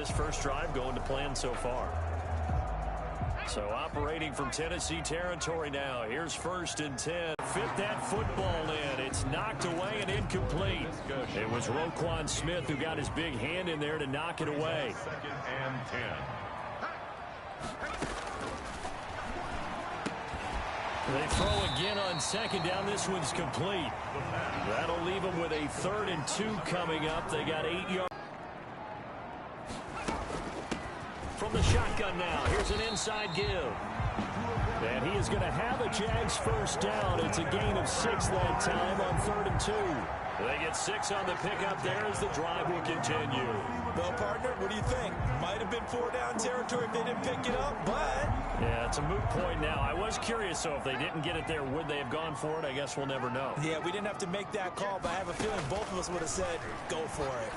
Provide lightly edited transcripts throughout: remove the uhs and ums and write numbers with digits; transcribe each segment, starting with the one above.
this first drive going to plan so far. So operating from Tennessee territory now. Here's 1st and 10. Fit that football in. It's knocked away and incomplete. It was Roquan Smith who got his big hand in there to knock it away. 2nd and 10. They throw again on 2nd down. This one's complete. That'll leave them with a 3rd and 2 coming up. They got 8 yards. From the shotgun now. Here's an inside give. And he is going to have a Jags first down. It's a gain of 6 that time on 3rd and 2. They get 6 on the pickup there as the drive will continue. Well, partner, what do you think? Might have been 4-down territory if they didn't pick it up, but... Yeah, it's a moot point now. I was curious, so if they didn't get it there, would they have gone for it? I guess we'll never know. Yeah, we didn't have to make that call, but I have a feeling both of us would have said, go for it.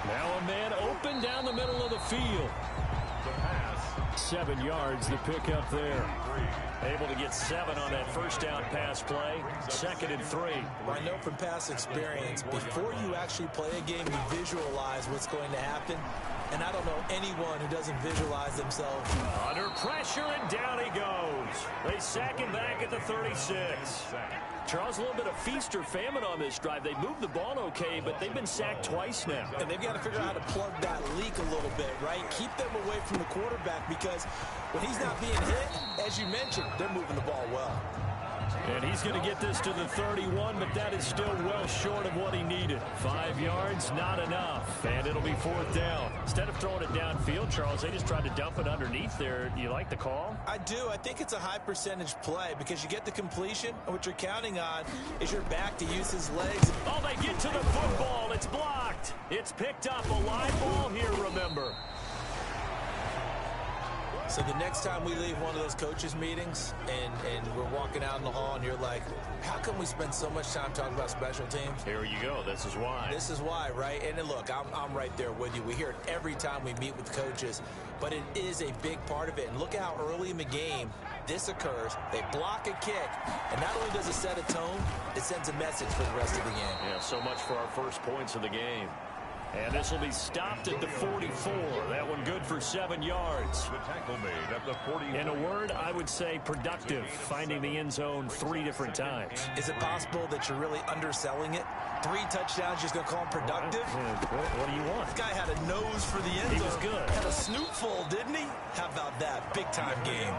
Now a man open down the middle of the field. 7 yards, the pickup there. Able to get 7 on that first down pass play. 2nd and 3. Well, I know from past experience, before you actually play a game, you visualize what's going to happen. And I don't know anyone who doesn't visualize themselves. Under pressure, and down he goes. They sack him back at the 36. Charles, a little bit of feast or famine on this drive. They moved the ball okay, but they've been sacked twice now. And they've got to figure out how to plug that leak a little bit, right? Keep them away from the quarterback because when he's not being hit, as you mentioned, they're moving the ball well. And he's going to get this to the 31, but that is still well short of what he needed. 5 yards, not enough. And it'll be 4th down. Instead of throwing it downfield, Charles, they just tried to dump it underneath there. You like the call? I do. I think it's a high percentage play because you get the completion, and what you're counting on is your back to use his legs. Oh, they get to the football. It's blocked. It's picked up. A live ball here, remember. So the next time we leave one of those coaches meetings and we're walking out in the hall and you're like, how come we spend so much time talking about special teams? Here you go. This is why. This is why, right? And then look, I'm right there with you. We hear it every time we meet with coaches, but it is a big part of it. And look how early in the game this occurs. They block a kick, and not only does it set a tone, it sends a message for the rest of the game. Yeah, so much for our first points of the game. And this will be stopped at the 44. That one good for 7 yards. The tackle made at the 44. In a word, I would say productive, finding the end zone 3 different times. Is it possible that you're really underselling it? 3 touchdowns, just going to call him productive? What do you want? This guy had a nose for the end zone. He was good. Had a snootful, didn't he? How about that? Big-time game.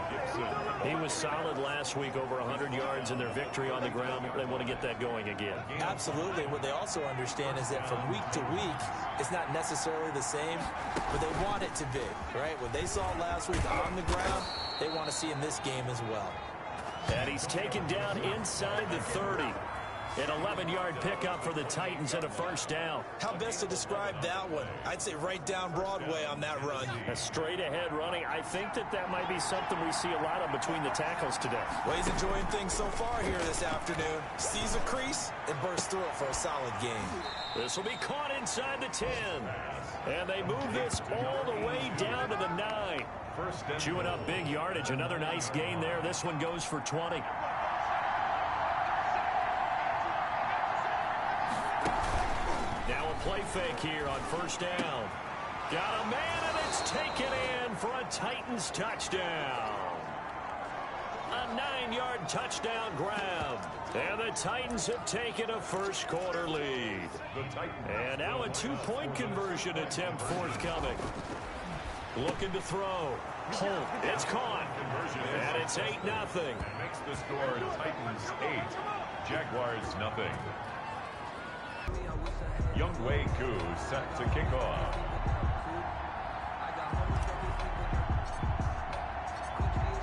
He was solid last week, over 100 yards in their victory on the ground. They want to get that going again. Absolutely. What they also understand is that from week to week, it's not necessarily the same, but they want it to be, right? What they saw last week on the ground, they want to see in this game as well. And he's taken down inside the 30. An 11-yard pickup for the Titans and a first down. How best to describe that one? I'd say right down Broadway on that run. A straight-ahead running. I think that might be something we see a lot of between the tackles today. Well, he's enjoying things so far here this afternoon. Sees a crease and bursts through it for a solid game. This will be caught inside the 10. And they move this all the way down to the 9. Chewing up big yardage. Another nice gain there. This one goes for 20. Now a play fake here on first down. Got a man, and it's taken in for a Titans touchdown. A 9-yard touchdown grab. And the Titans have taken a first quarter lead. And now a 2-point conversion attempt forthcoming. Looking to throw. Holt. It's caught. And it's 8-0. Makes the score Titans 8, Jaguars 0. Youngwei Koo set to kick off.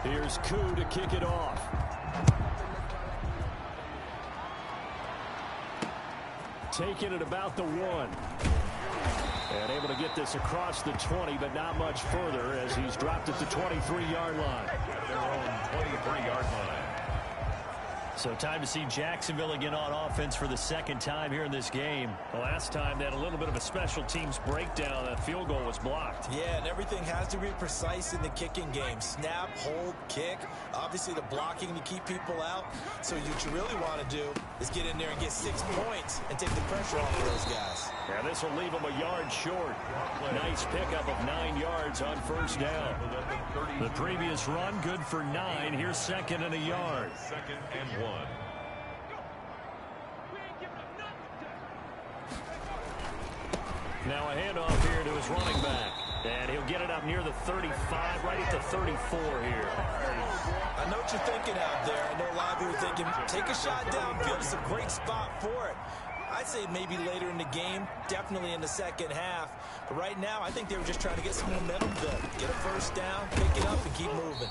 Here's Koo to kick it off. Taking it about the 1. And able to get this across the 20, but not much further as he's dropped at the 23-yard line. At their own 23-yard line. So time to see Jacksonville again on offense for the second time here in this game. The last time they had a little bit of a special teams breakdown. That field goal was blocked. Yeah, and everything has to be precise in the kicking game. Snap, hold, kick. Obviously the blocking to keep people out. So what you really want to do is get in there and get 6 points and take the pressure off of those guys. Yeah, this will leave them a yard short. Nice pickup of 9 yards on first down. The previous run good for 9. Here's second and a yard. Second and 1. Now a handoff here to his running back. And he'll get it up near the 35, right at the 34 here. I know what you're thinking out there. I know a lot of you are thinking, take a shot downfield. It's a great spot for it. I'd say maybe later in the game, definitely in the second half. But right now, I think they were just trying to get some momentum built. Get a first down, pick it up, and keep moving.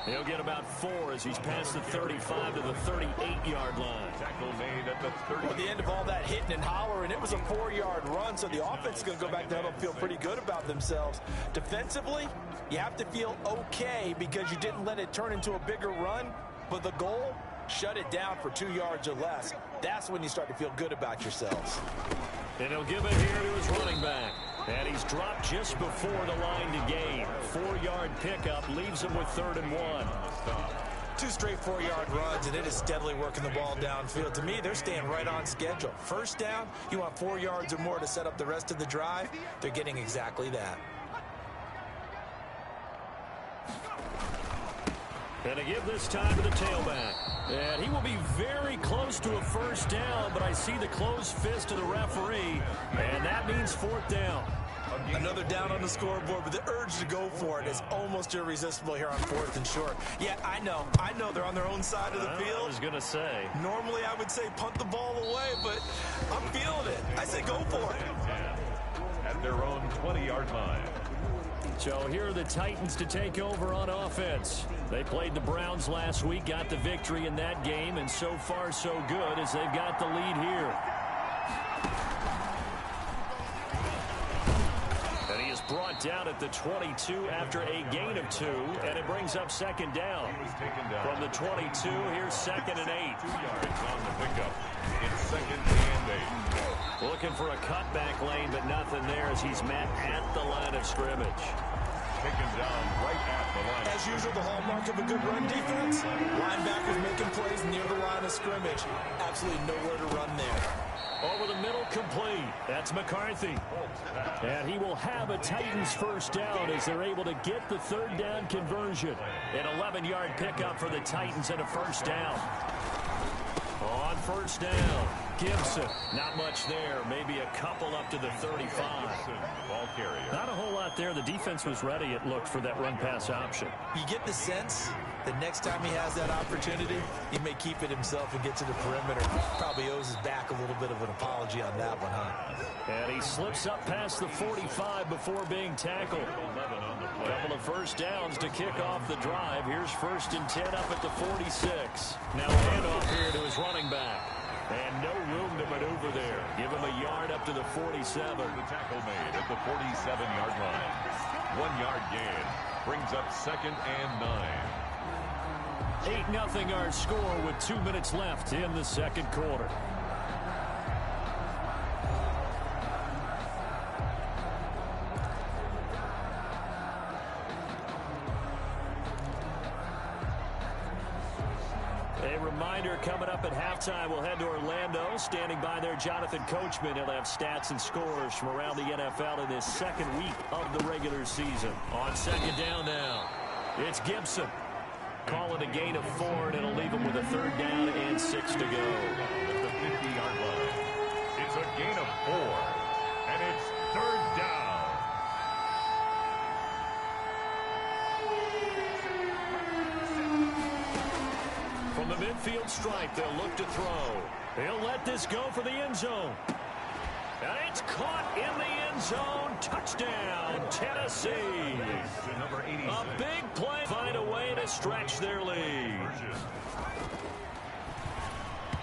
He'll get about 4 as he's past the 35 to the 38-yard line. Tackle made at the 30. At the end of all that hitting and hollering, it was a 4-yard run, so the offense is going to go back down and feel pretty good about themselves. Defensively, you have to feel okay because you didn't let it turn into a bigger run, but the goal, shut it down for 2 yards or less. That's when you start to feel good about yourselves. And he'll give it here to his running back. And he's dropped just before the line to gain. 4-yard pickup leaves him with 3rd and 1. 2 straight 4-yard runs, and it is steadily working the ball downfield. To me, they're staying right on schedule. First down, you want 4 yards or more to set up the rest of the drive. They're getting exactly that. And to give this time to the tailback. And he will be very close to a first down, but I see the closed fist of the referee, and that means 4th down. Another down on the scoreboard, but the urge to go for it is almost irresistible here on 4th and short. Yeah, I know they're on their own side of the field. I was going to say. Normally I would say punt the ball away, but I'm feeling it. I say go for it. At their own 20-yard line. So here are the Titans to take over on offense. They played the Browns last week, got the victory in that game, and so far so good as they've got the lead here. And he is brought down at the 22 after a gain of 2, and it brings up 2nd down. From the 22, here's 2nd and 8. 2 yards on the pickup. It's 2nd and 8. Looking for a cutback lane, but nothing there as he's met at the line of scrimmage. Taken down right at the line. As usual, the hallmark of a good run defense. Linebackers making plays near the line of scrimmage. Absolutely nowhere to run there. Over the middle, complete. That's McCarthy. And he will have a Titans first down as they're able to get the 3rd down conversion. An 11-yard pickup for the Titans and a first down. On first down, Gibson. Not much there. Maybe a couple up to the 35. Ball carrier. Not a whole lot there. The defense was ready, it looked, for that run-pass option. You get the sense that next time he has that opportunity, he may keep it himself and get to the perimeter. Probably owes his back a little bit of an apology on that one, huh? And he slips up past the 45 before being tackled. Couple of first downs to kick off the drive. Here's 1st and 10 up at the 46. Now a handoff here to his running back. And no room to maneuver there. Give him a yard up to the 47. The tackle made at the 47-yard line. 1-yard gain brings up 2nd and 9. 8-0 our score with 2 minutes left in the second quarter. A reminder, coming up at halftime, we'll head to Orlando. Standing by there, Jonathan Coachman. He'll have stats and scores from around the NFL in this second week of the regular season. On 2nd down now, it's Gibson. Calling a gain of 4, and it'll leave him with a 3rd down and 6 to go. At the 50-yard line. It's a gain of 4, and it's 3rd down. From the midfield stripe, they'll look to throw. He'll let this go for the end zone. And it's caught in the end zone. Touchdown, Tennessee. Number 86. A big play. Find a way to stretch their lead.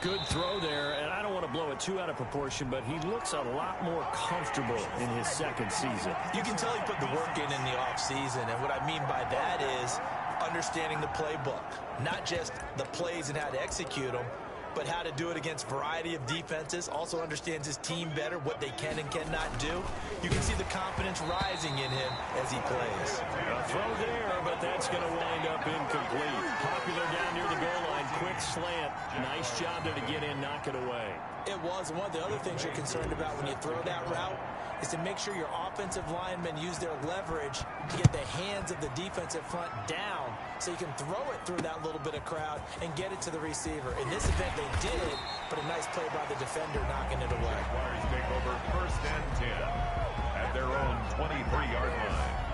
Good throw there, and I don't want to blow it too out of proportion, but he looks a lot more comfortable in his second season. You can tell he put the work in the offseason, and what I mean by that is understanding the playbook. Not just the plays and how to execute them, but how to do it against a variety of defenses. Also understands his team better, what they can and cannot do. You can see the confidence rising in him as he plays. A throw there, but that's going to wind up incomplete. Popular down near the goal line. Quick slant. Nice job there to get in, knock it away. It was. One of the other things you're concerned about when you throw that route is to make sure your offensive linemen use their leverage to get the hands of the defensive front down so you can throw it through that little bit of crowd and get it to the receiver. In this event, they did, but a nice play by the defender knocking it away. Jaguars take over 1st and 10 at their own 23-yard line.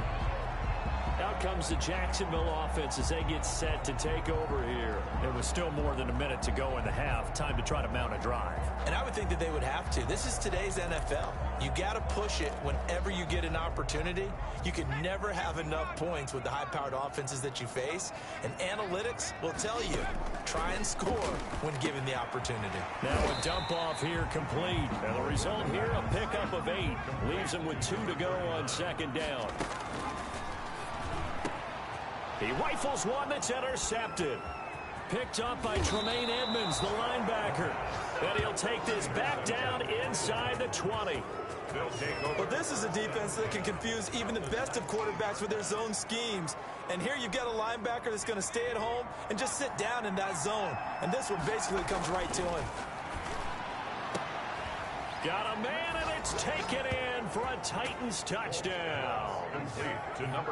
Out comes the Jacksonville offense as they get set to take over here. There was still more than a minute to go in the half. Time to try to mount a drive. And I would think that they would have to. This is today's NFL. You got to push it whenever you get an opportunity. You can never have enough points with the high-powered offenses that you face. And analytics will tell you, try and score when given the opportunity. Now a dump off here complete. And the result here, a pickup of 8. Leaves them with 2 to go on 2nd down. He rifles one that's intercepted. Picked up by Tremaine Edmonds, the linebacker. Then he'll take this back down inside the 20. Well, this is a defense that can confuse even the best of quarterbacks with their zone schemes. And here you've got a linebacker that's going to stay at home and just sit down in that zone. And this one basically comes right to him. Got a man, and it's taken in for a Titans touchdown.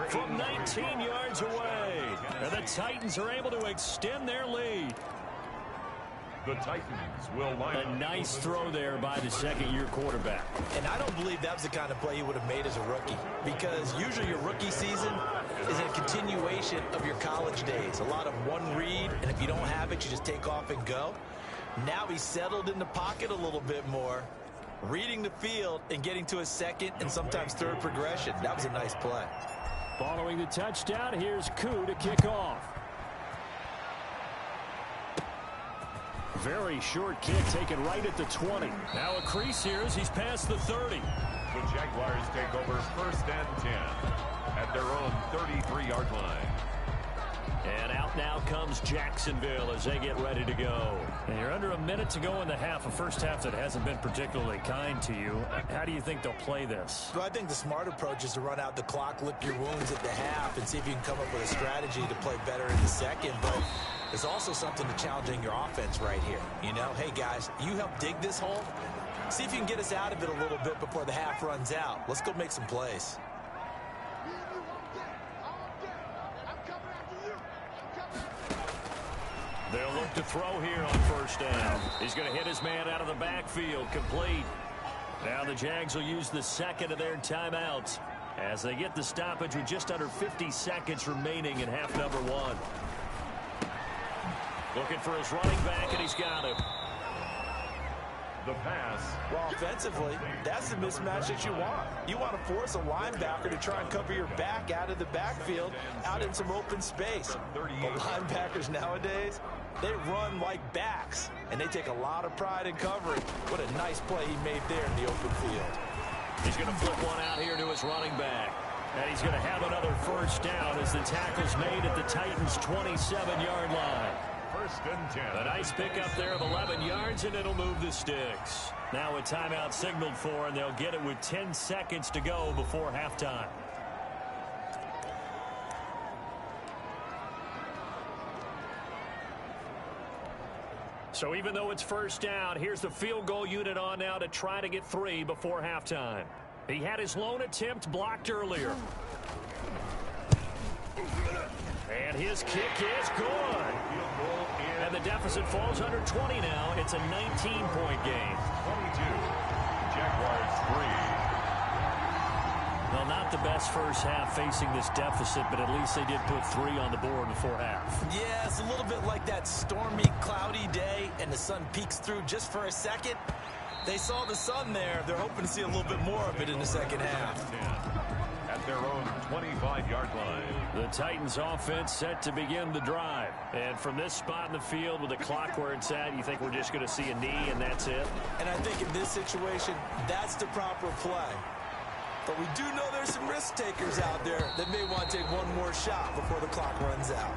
From 19 yards away. And the Titans are able to extend their lead. The Titans will line up. A nice throw there by the second-year quarterback. And I don't believe that was the kind of play he would have made as a rookie, because usually your rookie season is a continuation of your college days. A lot of one read, and if you don't have it, you just take off and go. Now he's settled in the pocket a little bit more, reading the field and getting to a second and sometimes third progression. That was a nice play. Following the touchdown, here's Koo to kick off. Very short kick taken right at the 20. Now a crease here as he's past the 30. The Jaguars take over 1st and 10 at their own 33-yard line. And out now comes Jacksonville as they get ready to go. And you're under a minute to go in the half, a first half that hasn't been particularly kind to you. How do you think they'll play this? Well, I think the smart approach is to run out the clock, lick your wounds at the half, and see if you can come up with a strategy to play better in the second. But there's also something to challenging your offense right here. You know, hey, guys, you help dig this hole. See if you can get us out of it a little bit before the half runs out. Let's go make some plays. They'll look to throw here on 1st down. He's going to hit his man out of the backfield, complete. Now the Jags will use the second of their timeouts as they get the stoppage with just under 50 seconds remaining in half number 1. Looking for his running back, and he's got him. The pass. Well, offensively, that's the mismatch that you want. You want to force a linebacker to try and cover your back out of the backfield, out in some open space. But linebackers nowadays, they run like backs, and they take a lot of pride in covering. What a nice play he made there in the open field. He's going to flip one out here to his running back. And he's going to have another 1st down as the tackle's made at the Titans' 27-yard line. 1st and 10. A nice pickup there of 11 yards, and it'll move the sticks. Now a timeout signaled for, and they'll get it with 10 seconds to go before halftime. So even though it's 1st down, here's the field goal unit on now to try to get 3 before halftime. He had his lone attempt blocked earlier. And his kick is good. And the deficit falls under 20 now. It's a 19-point game. 22. Jaguars 3. Well, not the best first half facing this deficit, but at least they did put 3 on the board before half. Yeah, it's a little bit like that stormy, cloudy day, and the sun peeks through just for a second. They saw the sun there. They're hoping to see a little bit more of it in the second half. At their own 25-yard line. The Titans offense set to begin the drive. And from this spot in the field with the clock where it's at, you think we're just going to see a knee and that's it? And I think in this situation, that's the proper play. But we do know there's some risk takers out there that may want to take one more shot before the clock runs out.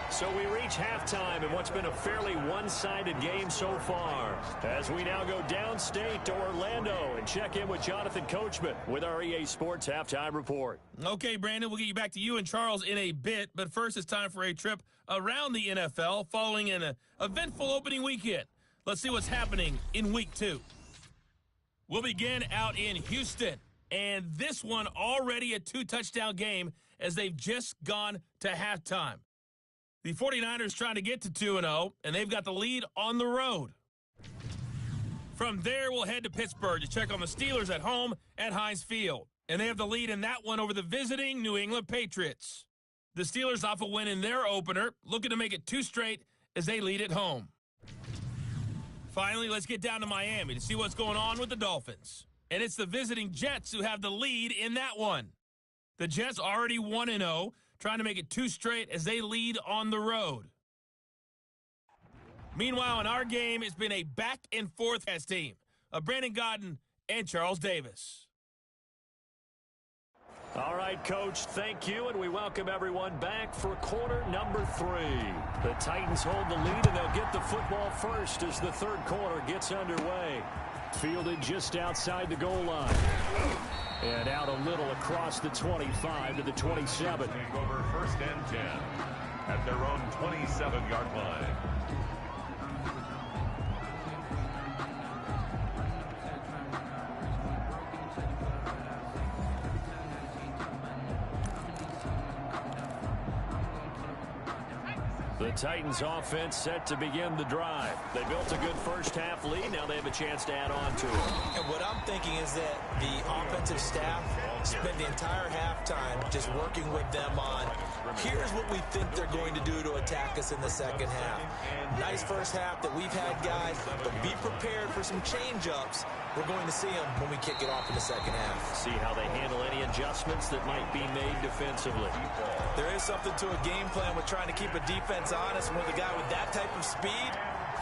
So we reach halftime in what's been a fairly one-sided game so far, as we now go downstate to Orlando and check in with Jonathan Coachman with our EA Sports Halftime Report. Okay, Brandon, we'll get you back to you and Charles in a bit, but first it's time for a trip around the NFL following an eventful opening weekend. Let's see what's happening in Week 2. We'll begin out in Houston, and this one already a 2-touchdown game as they've just gone to halftime. The 49ers trying to get to 2-0, and they've got the lead on the road. From there, we'll head to Pittsburgh to check on the Steelers at home at Heinz Field, and they have the lead in that one over the visiting New England Patriots. The Steelers off a win in their opener, looking to make it 2 straight as they lead at home. Finally, let's get down to Miami to see what's going on with the Dolphins. And it's the visiting Jets who have the lead in that one. The Jets already 1-0, trying to make it 2 straight as they lead on the road. Meanwhile, in our game, it's been a back-and-forth team of Brandon Godden and Charles Davis. All right, Coach, thank you, and we welcome everyone back for quarter number 3. The Titans hold the lead, and they'll get the football first as the third quarter gets underway. Fielded just outside the goal line. And out a little across the 25 to the 27. Take over 1st and 10 at their own 27-yard line. The Titans offense set to begin the drive. They built a good first-half lead. Now they have a chance to add on to it. And what I'm thinking is that the offensive staff spent the entire halftime just working with them on, here's what we think they're going to do to attack us in the second half. Nice first half that we've had, guys, but be prepared for some change-ups. We're going to see them when we kick it off in the second half. See how they handle any adjustments that might be made defensively. There is something to a game plan with trying to keep a defense honest. With a guy with that type of speed,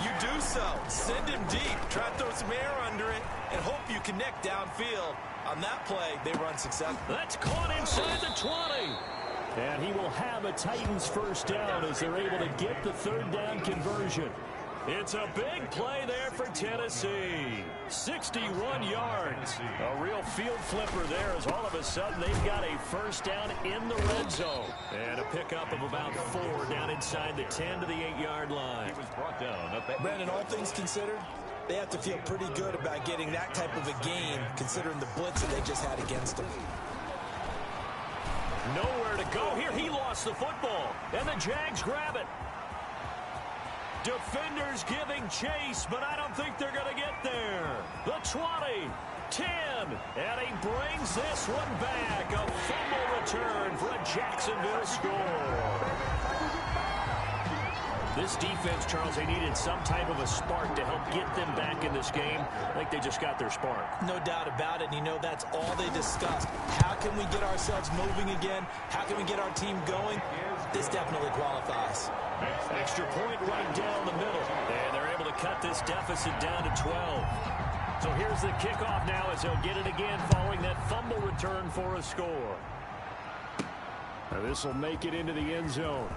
you do so. Send him deep. Try to throw some air under it and hope you connect downfield. On that play, they run successful. That's caught inside the 20. And he will have a Titans first down as they're able to get the third down conversion. It's a big play there for Tennessee. 61 yards. A real field flipper there as all of a sudden they've got a first down in the red zone. And a pickup of about 4 down inside the 10 to the 8-yard line. He was brought down at that. Brandon, all things considered, they have to feel pretty good about getting that type of a gain considering the blitz that they just had against them. Nowhere to go. Here he lost the football. And the Jags grab it. Defenders giving chase, but I don't think they're going to get there. The 20, 10, and he brings this one back. A fumble return for a Jacksonville score. This defense, Charles, they needed some type of a spark to help get them back in this game. I think they just got their spark. No doubt about it, and you know that's all they discussed. How can we get ourselves moving again? How can we get our team going? This definitely qualifies. Extra point right down the middle. And they're able to cut this deficit down to 12. So here's the kickoff now as they'll get it again following that fumble return for a score. Now this will make it into the end zone.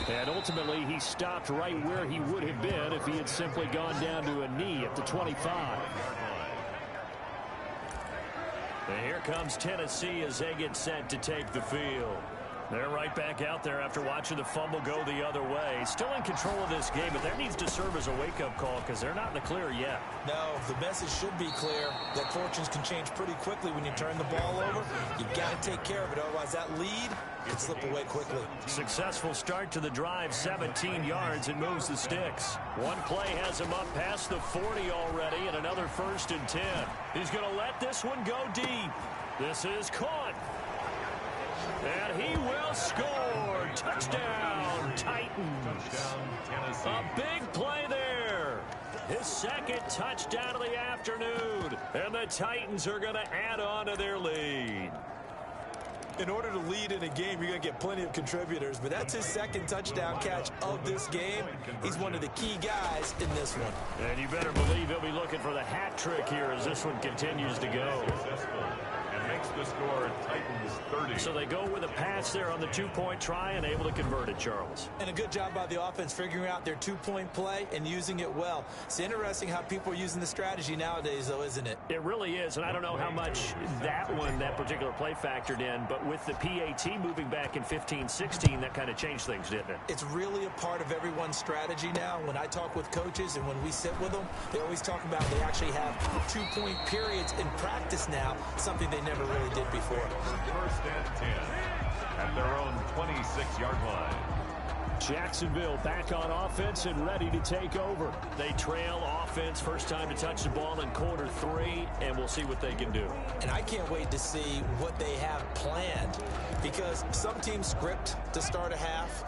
And ultimately he stopped right where he would have been if he had simply gone down to a knee at the 25. And here comes Tennessee as they get set to take the field. They're right back out there after watching the fumble go the other way. Still in control of this game, but that needs to serve as a wake-up call because they're not in the clear yet. No, the message should be clear that fortunes can change pretty quickly when you turn the ball over. You've got to take care of it, otherwise that lead can slip away quickly. Successful start to the drive, 17 yards, and moves the sticks. One play has him up past the 40 already, and another 1st and 10. He's going to let this one go deep. This is caught. And he will score. Touchdown, Titans. Touchdown, Tennessee. A big play there. His second touchdown of the afternoon. And the Titans are going to add on to their lead. In order to lead in a game, you're going to get plenty of contributors, but that's his second touchdown catch of this game. He's one of the key guys in this one. And you better believe he'll be looking for the hat trick here as this one continues to go. And makes the score Titans 30. So they go with a pass there on the two-point try and able to convert it, Charles. And a good job by the offense figuring out their two-point play and using it well. It's interesting how people are using the strategy nowadays, though, isn't it? It really is, and I don't know how much that particular play factored in, but with the PAT moving back in 15-16, that kind of changed things, didn't it? It's really a part of everyone's strategy now. When I talk with coaches and when we sit with them, they always talk about they actually have two-point periods in practice now, something they never really did before. First and 10 at their own 26-yard line. Jacksonville back on offense and ready to take over. They trail offense, first time to touch the ball in quarter 3, and we'll see what they can do. And I can't wait to see what they have planned, because some teams script to start a half.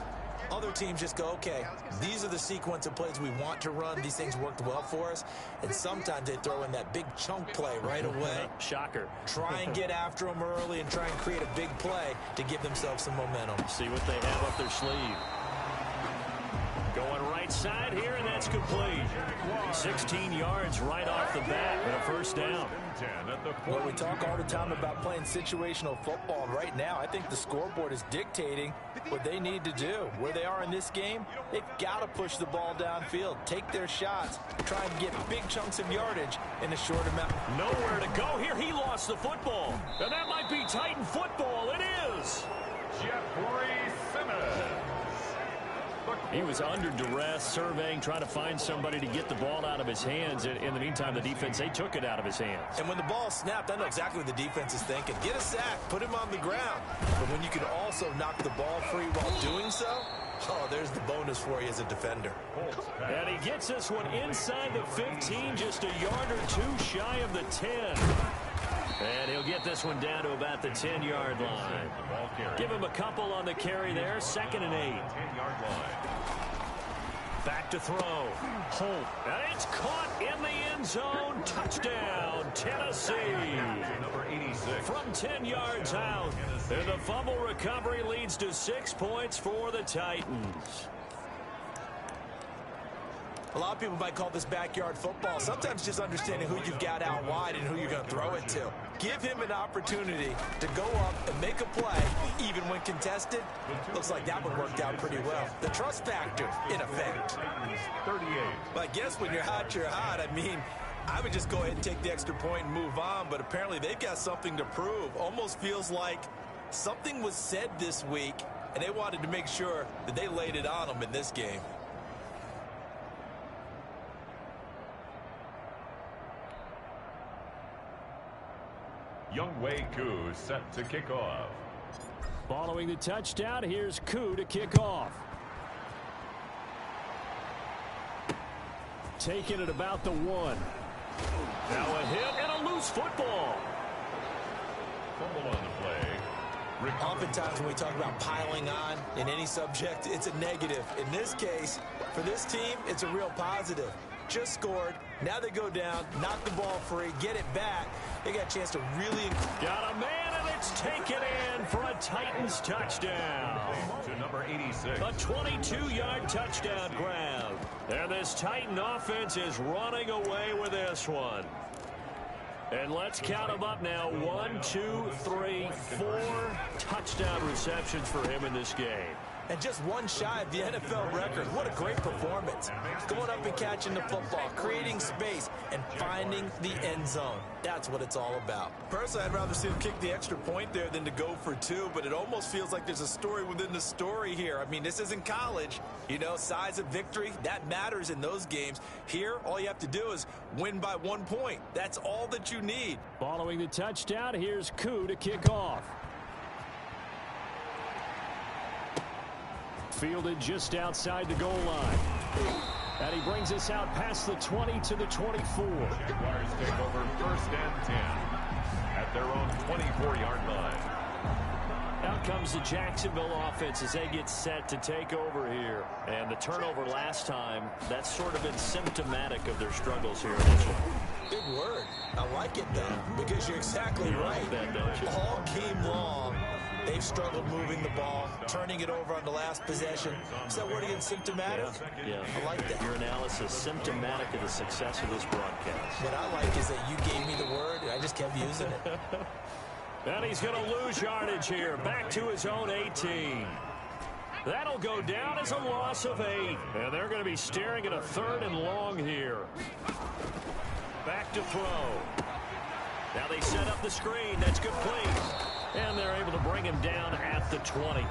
Other teams just go, okay, these are the sequence of plays we want to run. These things worked well for us. And sometimes they throw in that big chunk play right away. Shocker. Try and get after them early and try and create a big play to give themselves some momentum. See what they have up their sleeve. Going right side here, and that's complete. 16 yards right off the bat and a first down. Well, we talk all the time about playing situational football. Right now, I think the scoreboard is dictating what they need to do. Where they are in this game, they've got to push the ball downfield, take their shots, try and get big chunks of yardage in a short amount. Nowhere to go here. He lost the football. And that might be Titan football. It is. Jeffrey Simmons. He was under duress, surveying, trying to find somebody to get the ball out of his hands. In the meantime, the defense, they took it out of his hands. And when the ball snapped, I know exactly what the defense is thinking. Get a sack, put him on the ground. But when you can also knock the ball free while doing so, oh, there's the bonus for you as a defender. And he gets this one inside the 15, just a yard or two shy of the 10. And he'll get this one down to about the 10-yard line. Give him a couple on the carry there. 2nd and 8. 10-yard line. Back to throw. Holt. And it's caught in the end zone. Touchdown, Tennessee. Number 86. From 10 yards out. And the fumble recovery leads to 6 points for the Titans. A lot of people might call this backyard football. Sometimes just understanding who you've got out wide and who you're going to throw it to. Give him an opportunity to go up and make a play, even when contested. Looks like that one worked out pretty well. The trust factor, in effect. 38. But I guess when you're hot, you're hot. I mean, I would just go ahead and take the extra point and move on, but apparently they've got something to prove. Almost feels like something was said this week, and they wanted to make sure that they laid it on them in this game. Younghoe Koo set to kick off. Following the touchdown, here's Koo to kick off. Taking it about the 1. Now a hit and a loose football. Fumble on the play. Oftentimes when we talk about piling on in any subject, it's a negative. In this case, for this team, it's a real positive. Just scored. Now they go down, knock the ball free, get it back. They got a chance to really... Got a man, and it's taken in for a Titans touchdown. To number 86. A 22-yard touchdown grab. And this Titan offense is running away with this one. And let's count them up now. 1, 2, 3, 4 touchdown receptions for him in this game. And just one shy of the NFL record. What a great performance. Going up and catching the football, creating space, and finding the end zone. That's what it's all about. Personally, I'd rather see him kick the extra point there than to go for 2, but it almost feels like there's a story within the story here. I mean, this isn't college. You know, size of victory, that matters in those games. Here, all you have to do is win by 1 point. That's all that you need. Following the touchdown, here's Koo to kick off. Fielded just outside the goal line. And he brings us out past the 20 to the 24. Jaguars take over 1st and 10 at their own 24-yard line. Out comes the Jacksonville offense as they get set to take over here. And the turnover last time, that's sort of been symptomatic of their struggles here initially. Big word. I like it, though, because you're exactly right. Like that, don't you? All game long, They've struggled moving the ball, turning it over on the last possession. Is that word again, symptomatic? Yeah. I like that. Your analysis symptomatic of the success of this broadcast. What I like is that you gave me the word, and I just kept using it. And he's going to lose yardage here. Back to his own 18. That'll go down as a loss of 8. And they're going to be staring at a 3rd and long here. Back to throw. Now they set up the screen. That's complete. And they're able to bring him down at the 20.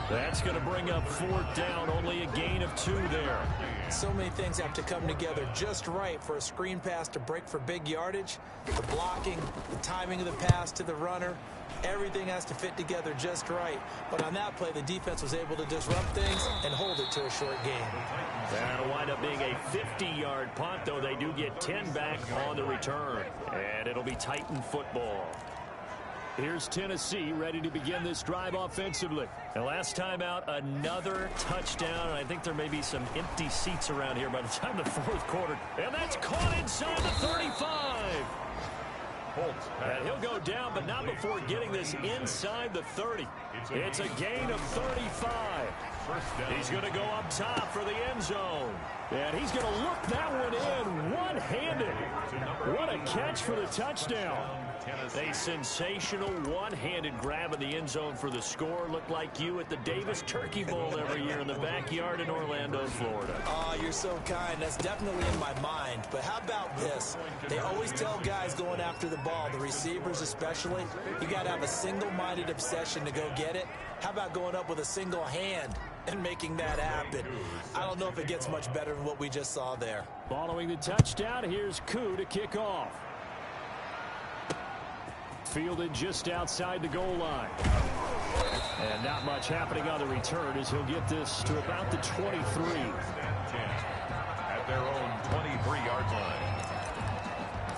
That's going to bring up 4th down. Only a gain of 2 there. So many things have to come together just right for a screen pass to break for big yardage. The blocking, the timing of the pass to the runner, everything has to fit together just right. But on that play, the defense was able to disrupt things and hold it to a short game. That'll wind up being a 50-yard punt, though they do get 10 back on the return. And it'll be Titan football. Here's Tennessee ready to begin this drive offensively. And last time out, another touchdown. And I think there may be some empty seats around here by the time the 4th quarter. And that's caught inside the 35. And he'll go down, but not before getting this inside the 30. It's a gain of 35. He's going to go up top for the end zone. And he's going to look that one in one-handed. What a catch for the touchdown. A sensational one-handed grab in the end zone for the score. Looked like you at the Davis Turkey Bowl every year in the backyard in Orlando, Florida. Oh, you're so kind. That's definitely in my mind. But how about this? They always tell guys going after the ball, the receivers especially, you got to have a single-minded obsession to go get it. How about going up with a single hand and making that happen? I don't know if it gets much better than what we just saw there. Following the touchdown, here's Koo to kick off. Fielded just outside the goal line. And not much happening on the return as he'll get this to about the 23. At their own 23-yard line.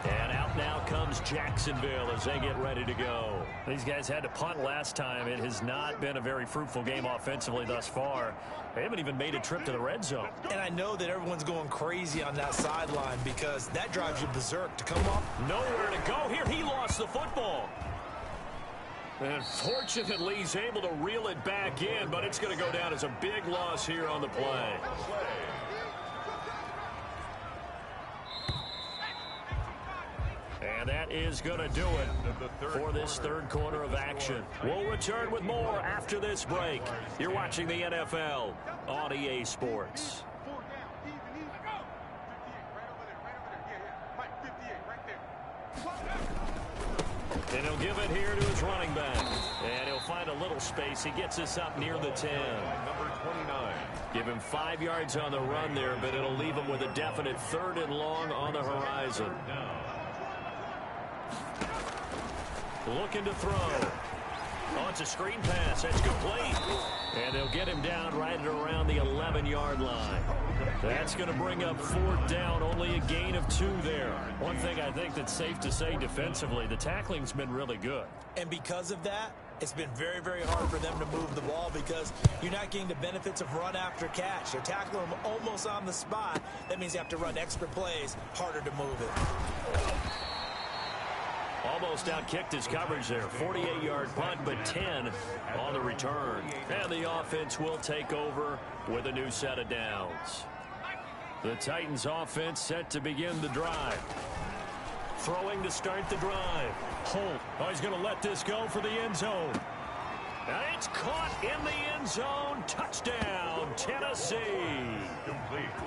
And out now comes Jacksonville as they get ready to go. These guys had to punt last time. It has not been a very fruitful game offensively thus far. They haven't even made a trip to the red zone. And I know that everyone's going crazy on that sideline because that drives you berserk to come up. Nowhere to go here. He lost the football. And fortunately, he's able to reel it back in, but it's going to go down as a big loss here on the play. And that is going to do it for this 3rd quarter of action. We'll return with more after this break. You're watching the NFL on EA Sports. And he'll give it here to his running back. And he'll find a little space. He gets us up near the 10. Number 29. Give him 5 yards on the run there, but it'll leave him with a definite 3rd and long on the horizon. Looking to throw. Oh, it's a screen pass. That's complete. And they'll get him down right at around the 11-yard line. That's going to bring up 4th down. Only a gain of 2 there. One thing I think that's safe to say defensively, the tackling's been really good. And because of that, it's been very, very hard for them to move the ball because you're not getting the benefits of run after catch. They're tackling them almost on the spot. That means you have to run extra plays, harder to move it. Almost outkicked his coverage there. 48-yard punt, but 10 on the return. And the offense will take over with a new set of downs. The Titans offense set to begin the drive. Throwing to start the drive. Holt. Oh, he's going to let this go for the end zone. And it's caught in the end zone. Touchdown, Tennessee.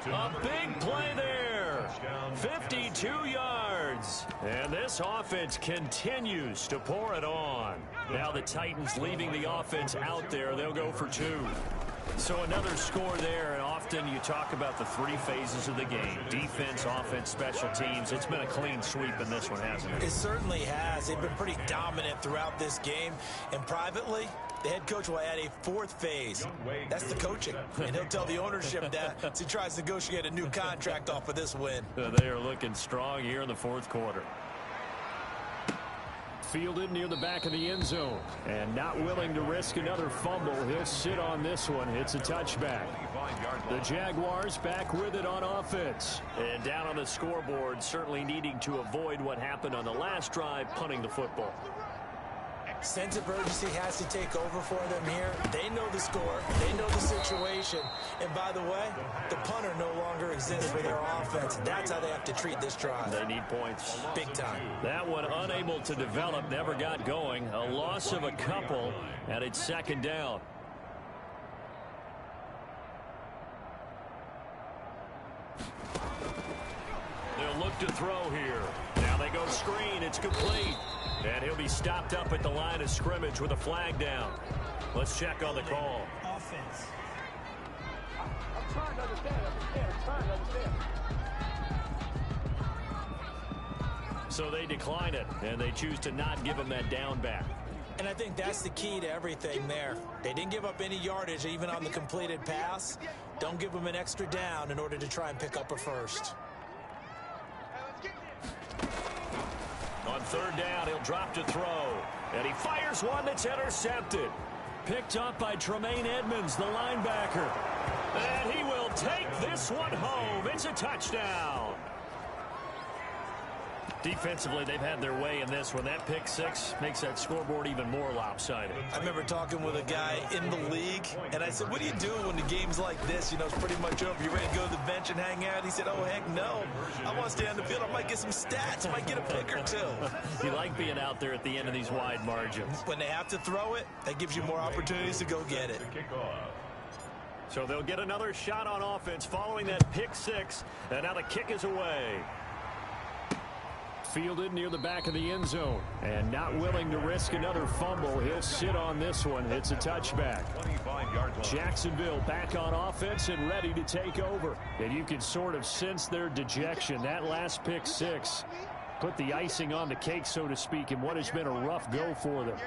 A big play there. 52 yards. And this offense continues to pour it on. Now the Titans leaving the offense out there. They'll go for 2. So another score there, and often you talk about the 3 phases of the game. Defense, offense, special teams. It's been a clean sweep in this one, hasn't it? It certainly has. They've been pretty dominant throughout this game. And privately, the head coach will add a 4th phase. That's the coaching. And he'll tell the ownership that as he tries to negotiate a new contract off of this win. They are looking strong here in the 4th quarter. Fielded near the back of the end zone. And not willing to risk another fumble. He'll sit on this one. It's a touchback. The Jaguars back with it on offense. And down on the scoreboard, certainly needing to avoid what happened on the last drive, punting the football. Sense of urgency has to take over for them here. They know the score. They know the situation. And by the way, the punter no longer exists for their offense. That's how they have to treat this drive. They need points. Big time. That one unable to develop, never got going. A loss of a couple, and it's second down. They'll look to throw here. Now they go screen. It's complete. And he'll be stopped up at the line of scrimmage with a flag down. Let's check on the call. Offense. I'm trying to understand. So they decline it, and they choose to not give him that down back. And I think that's the key to everything there. They didn't give up any yardage even on the completed pass. Don't give them an extra down in order to try and pick up a first. On third down, he'll drop to throw. And he fires one that's intercepted. Picked up by Tremaine Edmonds, the linebacker. And he will take this one home. It's a touchdown. Defensively, they've had their way in this one. That pick six makes that scoreboard even more lopsided. I remember talking with a guy in the league, and I said, what do you do when the game's like this? You know, it's pretty much over. You ready to go to the bench and hang out? He said, oh, heck no. I want to stay on the field. I might get some stats. I might get a pick or two. You like being out there at the end of these wide margins. When they have to throw it, that gives you more opportunities to go get it. So they'll get another shot on offense following that pick six, and now the kick is away. Fielded near the back of the end zone, and not willing to risk another fumble. He'll sit on this one. It's a touchback. Jacksonville back on offense and ready to take over. And you can sort of sense their dejection. That last pick six put the icing on the cake, so to speak, in what has been a rough go for them.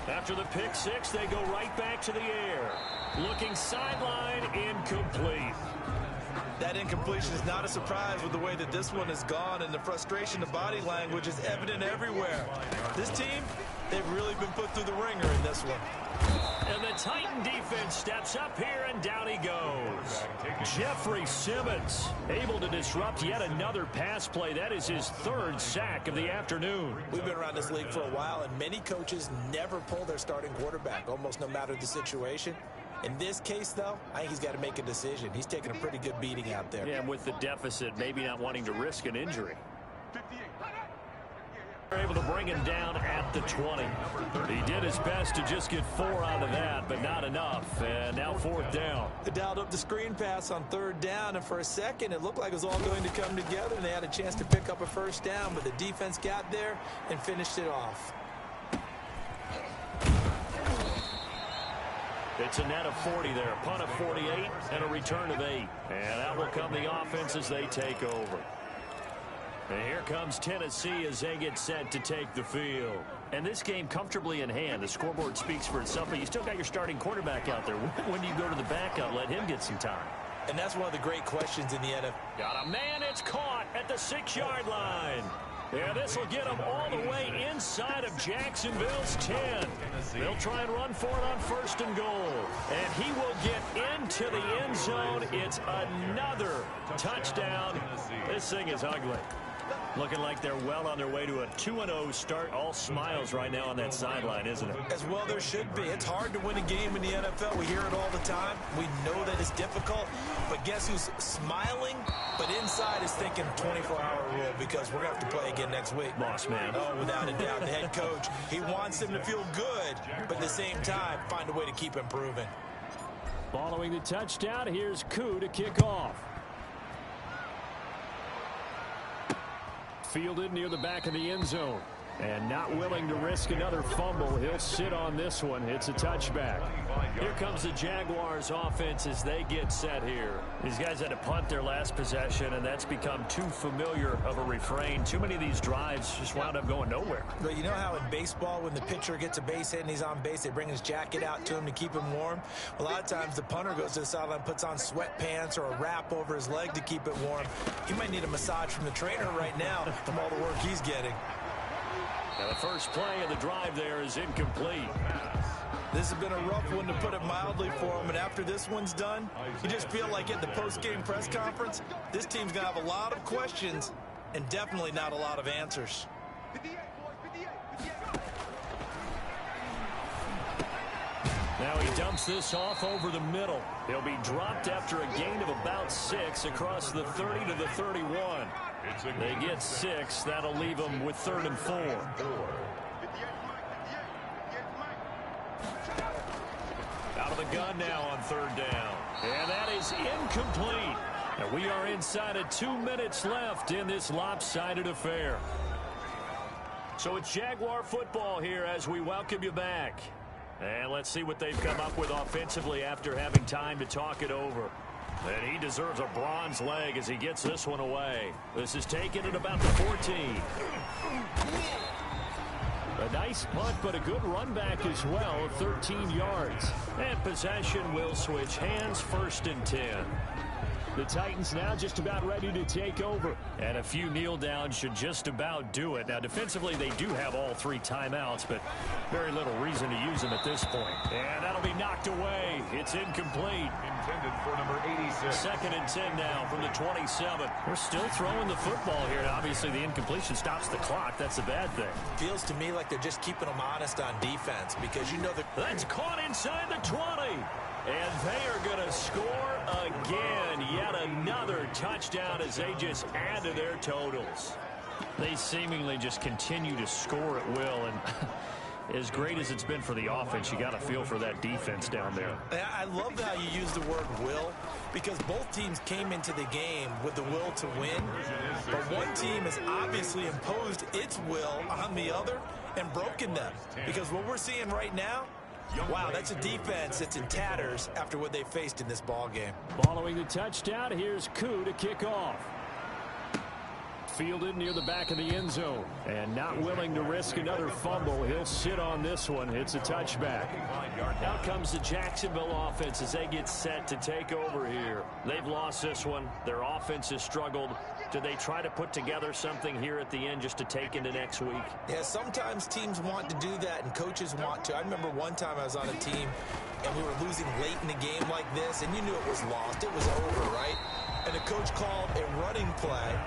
After the pick six, they go right back to the air. Looking sideline, incomplete. That incompletion is not a surprise with the way that this one has gone, and the frustration, the body language is evident everywhere. This team, they've really been put through the ringer in this one. And the Titan defense steps up here, and down he goes. Jeffrey Simmons able to disrupt yet another pass play. That is his third sack of the afternoon. We've been around this league for a while, and many coaches never pull their starting quarterback, almost no matter the situation. In this case, though, I think he's got to make a decision. He's taking a pretty good beating out there. Yeah, and with the deficit, maybe not wanting to risk an injury. They're able to bring him down at the 20. He did his best to just get 4 out of that, but not enough. And now fourth down. They dialed up the screen pass on third down, and for a second, it looked like it was all going to come together, and they had a chance to pick up a first down, but the defense got there and finished it off. It's a net of 40 there, a punt of 48, and a return of 8. And out will come the offense as they take over. And here comes Tennessee as they get set to take the field. And this game comfortably in hand. The scoreboard speaks for itself, but you still got your starting quarterback out there. When do you go to the backup, let him get some time? And that's one of the great questions in the NFL. Got a man, it's caught at the 6-yard line. Yeah, this will get them all the way inside of Jacksonville's 10. They'll try and run for it on first and goal. And he will get into the end zone. It's another touchdown. This thing is ugly. Looking like they're well on their way to a 2-0 start. All smiles right now on that sideline, isn't it? As well there should be. It's hard to win a game in the NFL. We hear it all the time. We know that it's difficult. But guess who's smiling? But inside is thinking 24-hour rule, because we're going to have to play again next week. Boss man. Oh, without a doubt. The head coach, he wants them to feel good, but at the same time, find a way to keep improving. Following the touchdown, here's Koo to kick off. Fielded near the back of the end zone. And not willing to risk another fumble. He'll sit on this one. It's a touchback. Here comes the Jaguars offense as they get set here. These guys had to punt their last possession, and that's become too familiar of a refrain. Too many of these drives just wound up going nowhere. But you know how in baseball, when the pitcher gets a base hit and he's on base, they bring his jacket out to him to keep him warm? A lot of times the punter goes to the sideline, puts on sweatpants or a wrap over his leg to keep it warm. He might need a massage from the trainer right now from all the work he's getting. Now the first play of the drive there is incomplete. This has been a rough one, to put it mildly, for him. And after this one's done, you just feel like at the post-game press conference, this team's going to have a lot of questions and definitely not a lot of answers. Now he dumps this off over the middle. He'll be dropped after a gain of about 6 across the 30 to the 31. They get 6. That'll leave them with 3rd and 4. Out of the gun now on 3rd down. And that is incomplete. And we are inside of 2 minutes left in this lopsided affair. So it's Jaguar football here as we welcome you back. And let's see what they've come up with offensively after having time to talk it over. And he deserves a bronze leg as he gets this one away. This is taken at about the 14. A nice punt, but a good run back as well, 13 yards. And possession will switch hands, 1st and 10. The Titans now just about ready to take over. And a few kneel downs should just about do it. Now, defensively, they do have all 3 timeouts, but very little reason to use them at this point. And that'll be knocked away. It's incomplete. Intended for number 86. 2nd and 10 now from the 27. They're still throwing the football here. Now, obviously, the incompletion stops the clock. That's a bad thing. Feels to me like they're just keeping them honest on defense because you know that. That's caught inside the 20. And they are going to score again. Yet another touchdown as they just add to their totals. They seemingly just continue to score at will. And as great as it's been for the offense, you got to feel for that defense down there. I love how you use the word will because both teams came into the game with the will to win. But one team has obviously imposed its will on the other and broken them. Because what we're seeing right now, wow, that's a defense that's in tatters after what they faced in this ball game. Following the touchdown, here's Koo to kick off. Fielded near the back of the end zone. And not willing to risk another fumble. He'll sit on this one. It's a touchback. Out comes the Jacksonville offense as they get set to take over here. They've lost this one. Their offense has struggled. Do they try to put together something here at the end just to take into next week? Yeah, sometimes teams want to do that and coaches want to. I remember one time I was on a team and we were losing late in the game like this and you knew it was lost. It was over, right? And the coach called a running play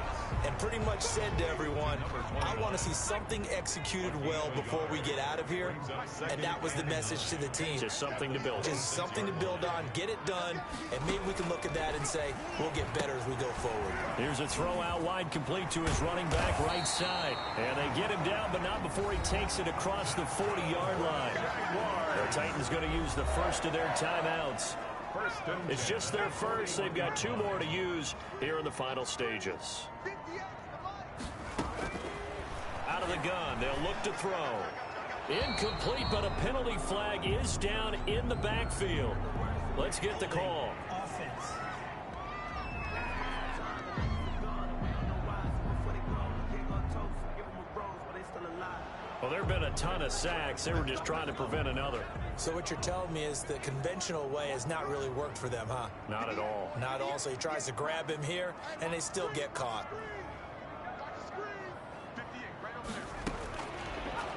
and pretty much said to everyone, I want to see something executed well before we get out of here. And that was the message to the team. Just something to build. Just something to build on, get it done, and maybe we can look at that and say, we'll get better as we go forward. Here's a throw out wide complete to his running back right side. And they get him down, but not before he takes it across the 40-yard line. The Titans going to use the first of their timeouts. It's just their first. They've got 2 more to use here in the final stages. Out of the gun, they'll look to throw. Incomplete, but a penalty flag is down in the backfield. Let's get the call. Well, there have been a ton of sacks. They were just trying to prevent another. So what you're telling me is the conventional way has not really worked for them, huh? Not at all. Not at all. So he tries to grab him here, and they still get caught.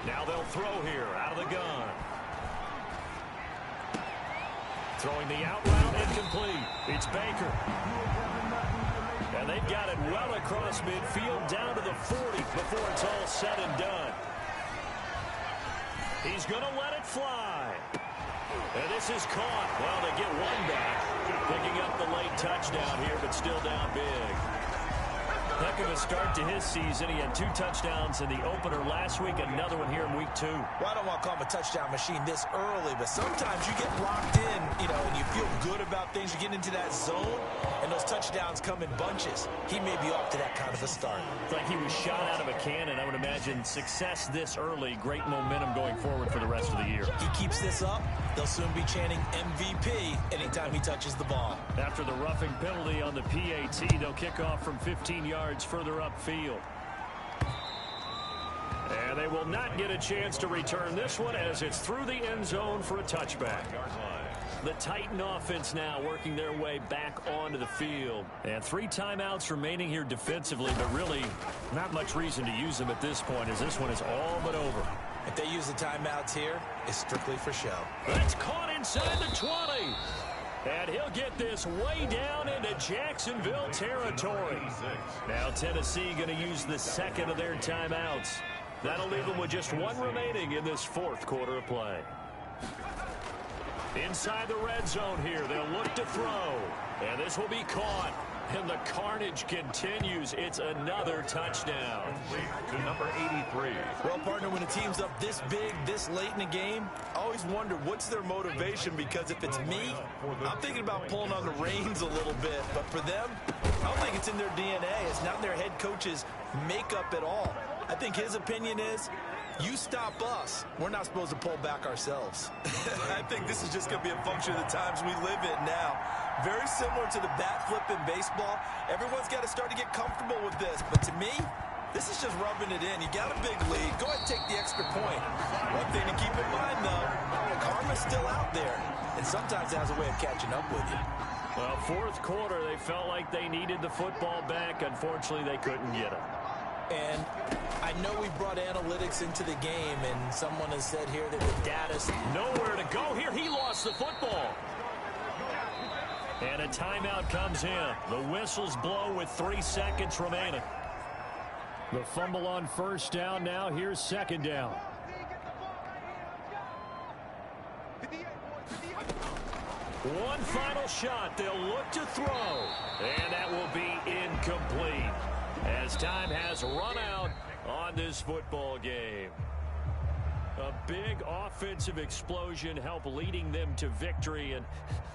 Now they'll throw here out of the gun. Throwing the out route, incomplete. It's Baker. And they've got it well across midfield down to the 40 before it's all said and done. He's going to let it fly. And this is caught. Well, they get one back. Picking up the late touchdown here, but still down big. Heck of a start to his season. He had 2 touchdowns in the opener last week, another one here in week 2. Well, I don't want to call him a touchdown machine this early, but sometimes you get locked in, and you feel good about things. You get into that zone, and those touchdowns come in bunches. He may be off to that kind of a start. It's like he was shot out of a cannon. I would imagine success this early, great momentum going forward for the rest of the year. He keeps this up, they'll soon be chanting MVP anytime he touches the ball. After the roughing penalty on the PAT, they'll kick off from 15 yards further upfield. And they will not get a chance to return this one as it's through the end zone for a touchback. The Titan offense now working their way back onto the field. And 3 timeouts remaining here defensively, but really not much reason to use them at this point as this one is all but over. If they use the timeouts here, it's strictly for show. That's caught inside the 20. And he'll get this way down into Jacksonville territory. Now Tennessee going to use the second of their timeouts. That'll leave them with just one remaining in this fourth quarter of play. Inside the red zone here, they'll look to throw. And this will be caught. And the carnage continues. It's another touchdown. To number 83. Well, partner, when a team's up this big, this late in the game, I always wonder what's their motivation, because if it's me, I'm thinking about pulling on the reins a little bit. But for them, I don't think it's in their DNA. It's not in their head coach's makeup at all. I think his opinion is, you stop us, we're not supposed to pull back ourselves. I think this is just going to be a function of the times we live in now. Very similar to the bat flip in baseball. Everyone's got to start to get comfortable with this. But to me, this is just rubbing it in. You got a big lead. Go ahead and take the extra point. One thing to keep in mind, though, karma's still out there. And sometimes it has a way of catching up with you. Well, fourth quarter, they felt like they needed the football back. Unfortunately, they couldn't get it. And I know we brought analytics into the game, and someone has said here that the data's nowhere to go here. He lost the football. And a timeout comes in. The whistles blow with 3 seconds remaining. The fumble on first down now. Here's second down. One final shot. They'll look to throw. And that will be incomplete, as time has run out on this football game. A big offensive explosion helped leading them to victory. And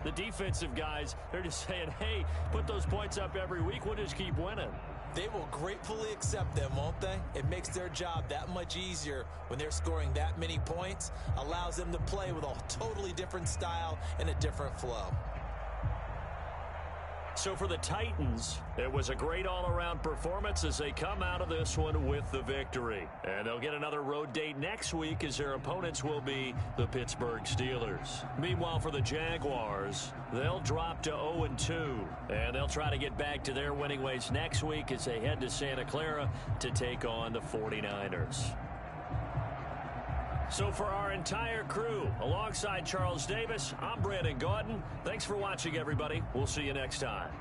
the defensive guys, they're just saying, hey, put those points up every week. We'll just keep winning. They will gratefully accept them, won't they? It makes their job that much easier when they're scoring that many points. Allows them to play with a totally different style and a different flow. So for the Titans, it was a great all-around performance as they come out of this one with the victory. And they'll get another road date next week, as their opponents will be the Pittsburgh Steelers. Meanwhile, for the Jaguars, they'll drop to 0-2. And they'll try to get back to their winning ways next week as they head to Santa Clara to take on the 49ers. So for our entire crew, alongside Charles Davis, I'm Brandon Gaudin. Thanks for watching, everybody. We'll see you next time.